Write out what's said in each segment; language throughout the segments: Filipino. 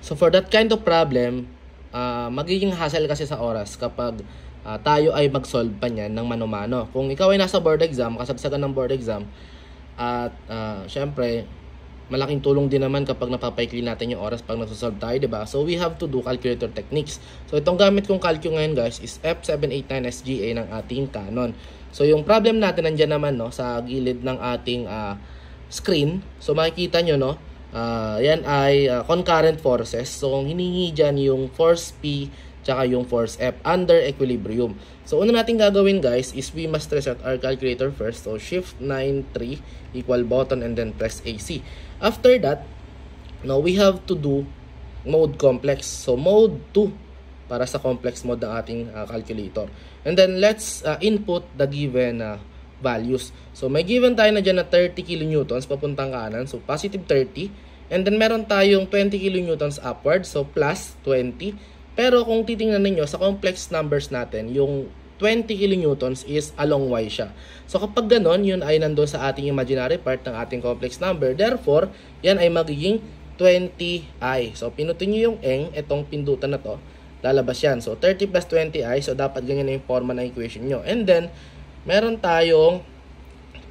So for that kind of problem, magiging hassle kasi sa oras kapag tayo ay mag-solve pa niyan ng mano-mano. Kung ikaw ay nasa board exam, kasagsagan ng board exam, at syempre, malaking tulong din naman kapag napapaikli natin yung oras pag nagsosolve tayo, diba? So we have to do calculator techniques. So itong gamit kong calcu ngayon guys is F789 SGA ng ating Canon. So yung problem natin nandyan naman no, sa gilid ng ating screen. So makikita nyo no, yan ay concurrent forces. So kung hiningi dyan yung force P tsaka yung force F under equilibrium. So una natin gagawin guys is we must reset our calculator first. So shift 93 equal button and then press AC. After that, now we have to do mode complex. So mode 2 para sa complex mode ng ating calculator. And then let's input the given values. So may given tayo na dyan na 30 kilonewtons papuntang kanan. So positive 30. And then meron tayong 20 kilonewtons upward. So plus 20. Pero kung titingnan ninyo sa complex numbers natin, yung 20 kilonewtons is along Y siya. So kapag ganon, yun ay nandun sa ating imaginary part ng ating complex number. Therefore, yan ay magiging 20i. So pinutin nyo yung eng, itong pindutan na to, lalabas yan. So 30 plus 20i, so dapat ganyan na yung forma ng equation nyo. And then, meron tayong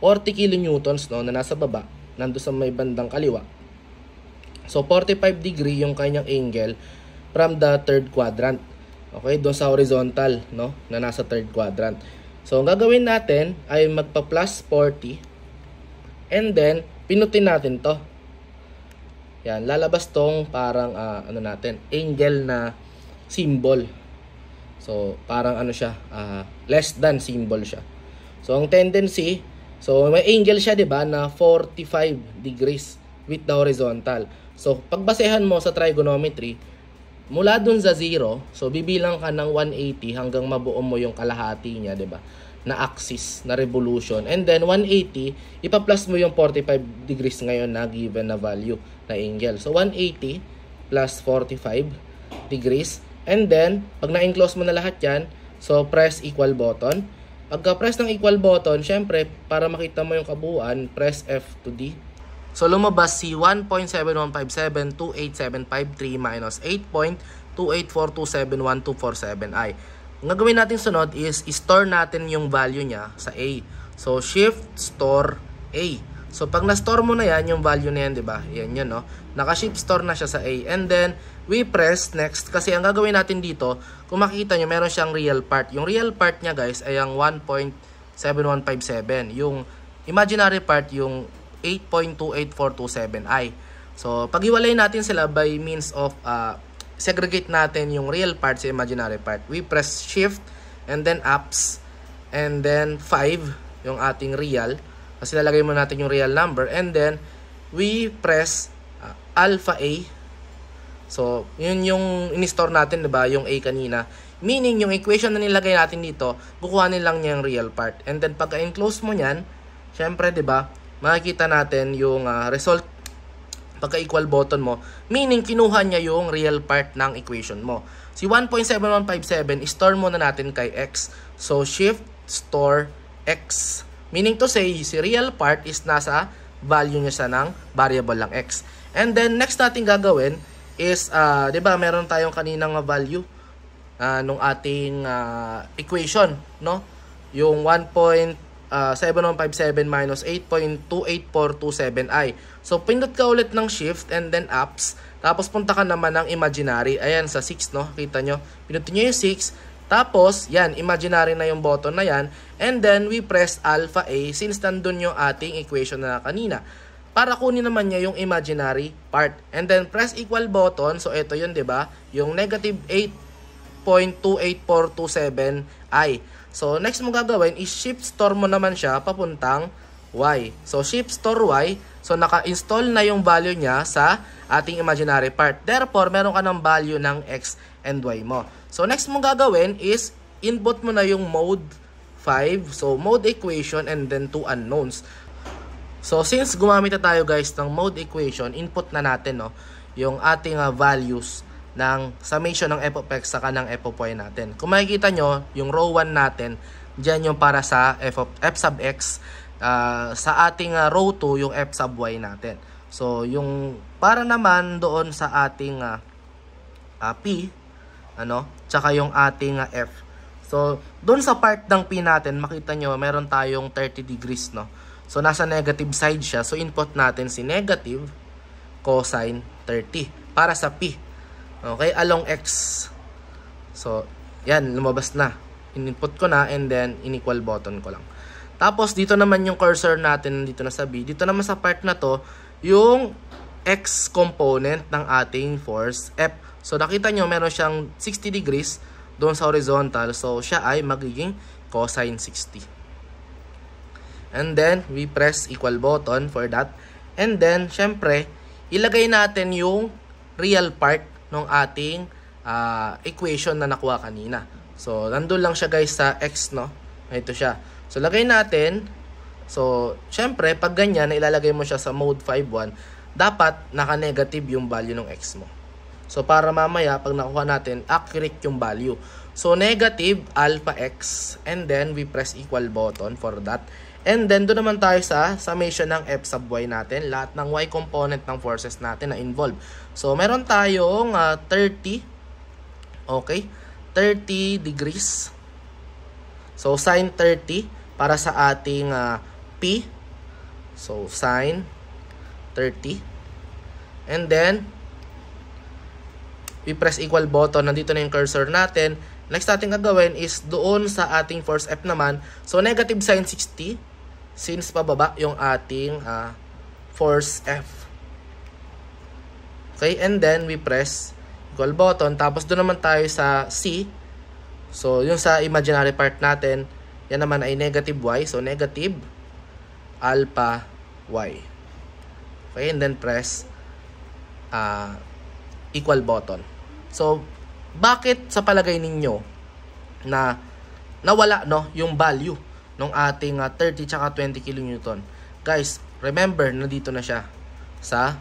40 kilonewtons no, na nasa baba, nandun sa may bandang kaliwa. So 45 degree yung kanyang angle from the third quadrant. Okay, doon sa horizontal, no, na nasa third quadrant. So, ang gagawin natin ay magpa-plus 40 and then pinutin natin to. Yan, lalabas tong parang ano natin, angle na symbol. So, parang ano siya, less than symbol siya. So, ang tendency, so may angle siya, 'di ba, na 45 degrees with the horizontal. So, pagbasehan mo sa trigonometry, mula dun sa 0, so bibilang ka ng 180 hanggang mabuo mo yung kalahati niya, 'di ba? Na axis, na revolution. And then 180, ipa-plus mo yung 45 degrees ngayon na given na value na angle. So 180 plus 45 degrees. And then pag na-enclose mo na lahat 'yan, so press equal button. Pagka-press ng equal button, syempre para makita mo yung kabuuan, press F to D. So, lumabas si 1.715728.753 minus 8.284271247i. Ang gagawin natin sunod is store natin yung value niya sa A. So, shift store A. So, pag na-store mo na yan, yung value na yan, diba? Yan yun, no? Naka-shift store na siya sa A. And then, we press next. Kasi ang gagawin natin dito, kung makikita nyo, meron siyang real part. Yung real part niya, guys, ay ang 1.7157. Yung imaginary part, yung 8.28427i. So, pag-iwalay natin sila by means of segregate natin yung real part sa imaginary part. We press shift and then apps and then 5 yung ating real. Kasi lalagay mo natin yung real number and then we press alpha A. So, yun yung in-store natin, diba? Yung A kanina. Meaning, yung equation na nilagay natin dito, kukuhanin lang niya yung real part. And then, pagka-enclose mo yan, syempre, diba? Makikita natin yung result pagka-equal button mo. Meaning, kinuha niya yung real part ng equation mo. Si 1.7157, store muna natin kay X. So, shift store X. Meaning to say, si real part is nasa value niya sa ng variable lang X. And then, next natin gagawin is, di ba, meron tayong kaninang value nung ating equation, no? Yung 1.7157 minus 8.28427i. So, pindot ka ulit ng shift and then apps. Tapos, punta ka naman ng imaginary. Ayan, sa 6, no? Kita nyo. Pinutin nyo yung 6. Tapos, yan, imaginary na yung button na yan. And then, we press alpha A since nandun yung ating equation na kanina. Para kunin naman niya yung imaginary part. And then, press equal button. So, ito yun, diba? Yung negative 8.28427i. So, next mo gagawin is shift store mo naman siya papuntang Y. So, shift store Y. So, naka-install na yung value niya sa ating imaginary part. Therefore, meron ka ng value ng X and Y mo. So, next mo gagawin is input mo na yung mode 5. So, mode equation and then 2 unknowns. So, since gumamit na tayo guys ng mode equation, input na natin no, yung ating values ng summation ng f of x saka ng f of y natin. Kung makikita nyo, yung row 1 natin, dyan yung para sa f sub x. Sa ating row 2, yung f sub y natin. So, yung para naman doon sa ating P, tsaka yung ating F. So, doon sa part ng P natin, makita nyo, meron tayong 30 degrees, no? So, nasa negative side siya. So, input natin si negative cosine 30 para sa P. Okay, along X. So, yan, lumabas na. In-input ko na and then in-equal button ko lang. Tapos, dito naman yung cursor natin, dito na sa B. Dito naman sa part na to, yung X component ng ating force F. So, nakita nyo, meron siyang 60 degrees doon sa horizontal. So, siya ay magiging cosine 60. And then, we press equal button for that. And then, syempre, ilagay natin yung real part ng ating equation na nakuha kanina. So, nandun lang siya guys sa X, no? Ito siya. So, lagay natin. So, syempre, pag ganyan, ilalagay mo siya sa mode 5.1, dapat naka-negative yung value ng X mo. So, para mamaya, pag nakuha natin, accurate yung value. So, negative alpha X. And then, we press equal button for that. And then, doon naman tayo sa summation ng F sub Y natin. Lahat ng Y component ng forces natin na involved. So, meron tayong 30. Okay? 30 degrees. So, sin 30 para sa ating P. So, sin 30. And then, we press equal button. Nandito na yung cursor natin. Next natin gagawin is doon sa ating force F naman. So, negative sin 60. Since pababa yung ating force F. Okay, and then we press equal button. Tapos doon naman tayo sa C. So, yung sa imaginary part natin, yan naman ay negative Y. So, negative alpha Y. Okay, and then press equal button. So, bakit sa palagay ninyo na nawala yung value ng ating 30 tsaka 20 kN? Guys, remember, nandito na siya sa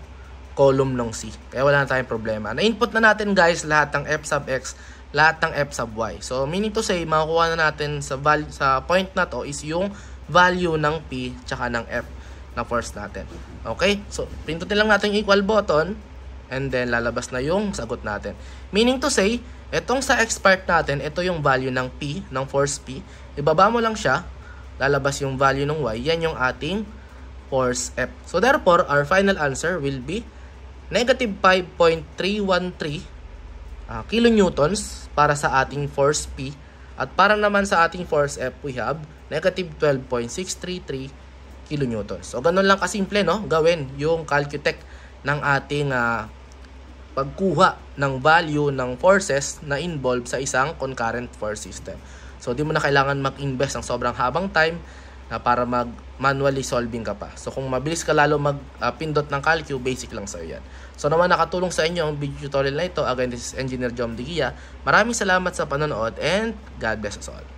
column ng C. Kaya wala na tayong problema. Na-input na natin guys lahat ng F sub X, lahat ng F sub Y. So, meaning to say, makukuha na natin sa point na to is yung value ng P tsaka ng F na force natin. Okay? So, pindutin lang natin yung equal button and then lalabas na yung sagot natin. Meaning to say, itong sa X part natin, ito yung value ng P, ng force P. Ibaba mo lang siya, lalabas yung value ng Y. Yan yung ating force F. So, therefore, our final answer will be negative 5.313 kilonewtons para sa ating force P. At para naman sa ating force F, we have negative 12.633 kilonewtons. So, ganun lang kasimple, no? Gawin yung calcutech ng ating pagkuha ng value ng forces na involved sa isang concurrent force system. So, di mo na kailangan mag-invest ng sobrang habang time para mag-manually solving ka pa. So, kung mabilis ka lalo mag-pindot ng calcu, basic lang sa'yo yan. So, naman nakatulong sa inyo ang video tutorial na ito. Again, this is Engineer Jom Digia. Maraming salamat sa panonood and God bless us all.